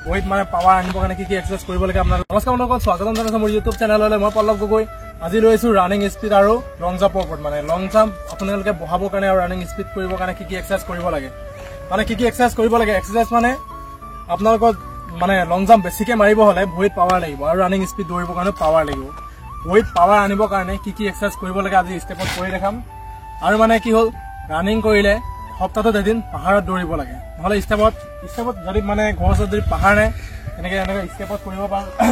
ভৰিত মানে পাৱাৰ আনিবৰ কাৰণে কি এক্সাৰচাইজ কৰিব লাগে আপোনাৰ নমস্কাৰ বন্ধুসকল স্বাগতম জনাইছো মোৰ ইউটিউব চেনেললৈ মই পল্লৱ গগৈ আজি লৈছো ৰানিং স্পীড আৰু লং জাম্পৰ ওপৰত মানে লং জাম্প আপোনালোকে বহাবৰ কাৰণে আৰু ৰানিং স্পীড কৰিবৰ কাৰণে কি এক্সাৰচাইজ কৰিব লাগে মানে কি এক্সাৰচাইজ কৰিব লাগে এক্সাৰচাইজ মানে আপোনালোকৰ মানে লং জাম্প বেছিকে মাৰিব হলে ভৰিত পাৱাৰ লাগিব আৰু ৰানিং স্পীড দৌৰিবৰ কাৰণে পাৱাৰ লাগিব ভৰিত পাৱাৰ আনিবৰ কাৰণে কি এক্সাৰচাইজ কৰিব লাগে আজি ষ্টেপত কৰি দেখাম আৰু মানে কি হল ৰানিং কৰিলে সপ্তাহত এদিন পাহাৰত দৌৰিব লাগে নহলে ষ্টেপত যদি মানে ঘৰত যদি পাহাৰ নাই এনেকে ষ্টেপত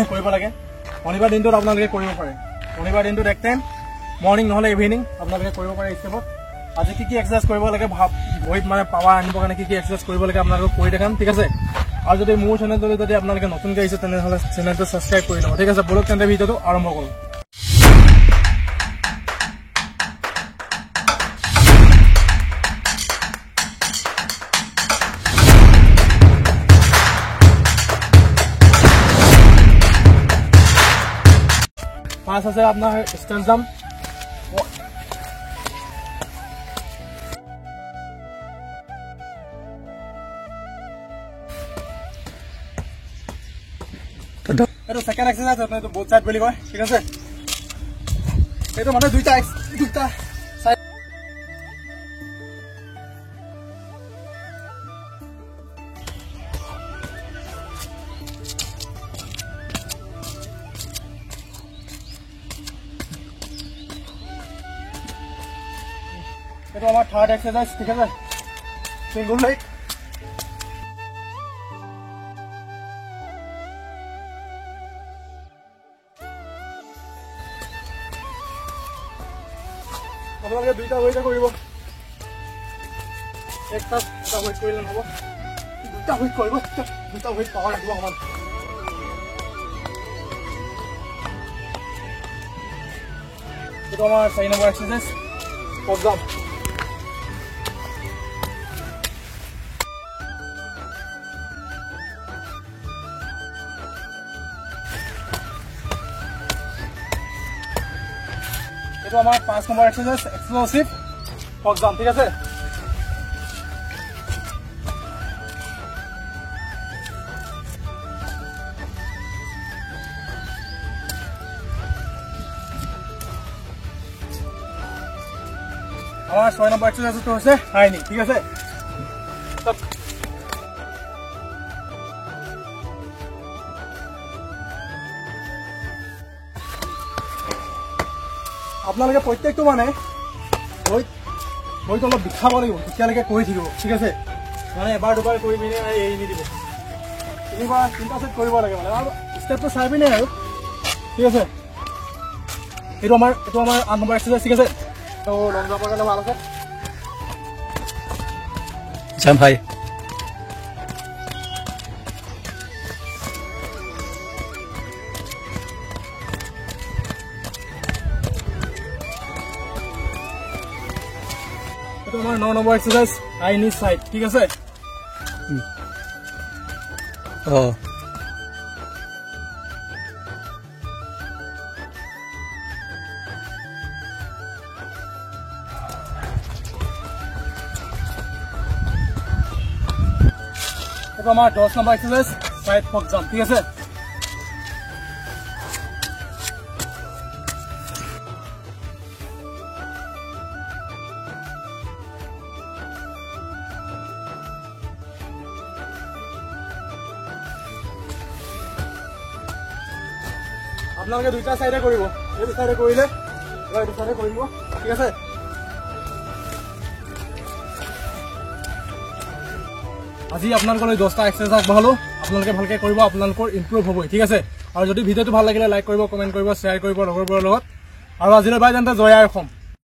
কৰিব লাগে শনিবাৰ দিনটোত আপোনালোকে কৰিব পাৰে শনিবাৰ দিনটোত এক টাইম মৰ্নিং নহলে ইভিনিং আপোনালোকে কৰিব পাৰে ষ্টেপত আজি কি এক্সাৰচাইজ কৰিব লাগে ভৰিত মানে পাৱাৰ আনিবৰ কাৰণে কি এক্সাৰচাইজ কৰিব লাগে আপোনালোকে কৰি দেখাম ঠিক আছে আৰু যদি মোৰ চেনেলটো যদি আপোনালোকে নতুনকৈ আহিছে তেনেহলে চেনেলটো সাবস্ক্ৰাইব কৰি লব ঠিক আছে বলক তেন্তে ভিডিঅটো আৰম্ভ কৰোঁ पास আছে আপনার স্টেপ জাম্প এটা সেকেন্ড এক্সারসাইজ আপনি তো বোথ সাইড বলি কয় ঠিক আছে এটা মানে দুইটা সাইড এটা আমার থার্ড এক্সারসাইজ ঠিক আছে সিঙ্গল লেগ আপোনালোকে দুইটা ওয়েটা কৰিব একটা ওয়েট কৰিলে নহব দুটা ওয়েট কৰিব দুটা ওয়েট পাৱাৰ লাগিব সমান এটা আমাৰ 4 নম্বৰ এক্সারসাইজ পপ জাম্প এটা আমার 5 নম্বর এক্সারসাইজ এক্সপ্লোসিভ পপ জাম্প ঠিক আছে আমার 6 নম্বর এক্সারসাইজ তো হচ্ছে হাই নি ঠিক আছে আপোনালোকে প্ৰত্যেকটো মানে ভৰিত অলপ বিষাব লাগিব তেতিয়ালৈকে কৰি থাকিব ঠিক আছে মানে এবাৰ দুবাৰ কৰি পিনে এৰি নিদিব তিনিবাৰ তিনিটা সেট কৰিব লাগে মানে আৰু ষ্টেপটো চাই পিনে আৰু ঠিক আছে এইটো আমাৰ 8 নম্বৰ এক্সাৰসাইজ ঠিক আছে তো লং জাম্পৰ কাৰণে ভাল আছে জাম্প হাই আমার 9 নম্বর এক্সারসাইজ আই নি সাইড ঠিক আছে এটা আমার 10 নম্বর এক্সারসাইজ সাইড পপ জাম্প ঠিক আছে আপোনালোকে দুইটা সাইডে কৰিব এই সাইডে কৰিলে এই সাইডে কৰিব ঠিক আছে আজি আপোনালোকলৈ 10টা এক্সাৰসাইজ আগবঢ়ালো আপোনালোকে ভালকে কৰিব আপোনালোকৰ ইমপ্ৰুভ হ'ব ঠিক আছে আৰু যদি ভিডিওটো ভাল লাগিলে লাইক কৰিব কমেন্ট কৰিব শেয়াৰ কৰিব লগৰবোৰৰ লগত আৰু আজিলৈ বাই তেন্তে জয় আই অসম।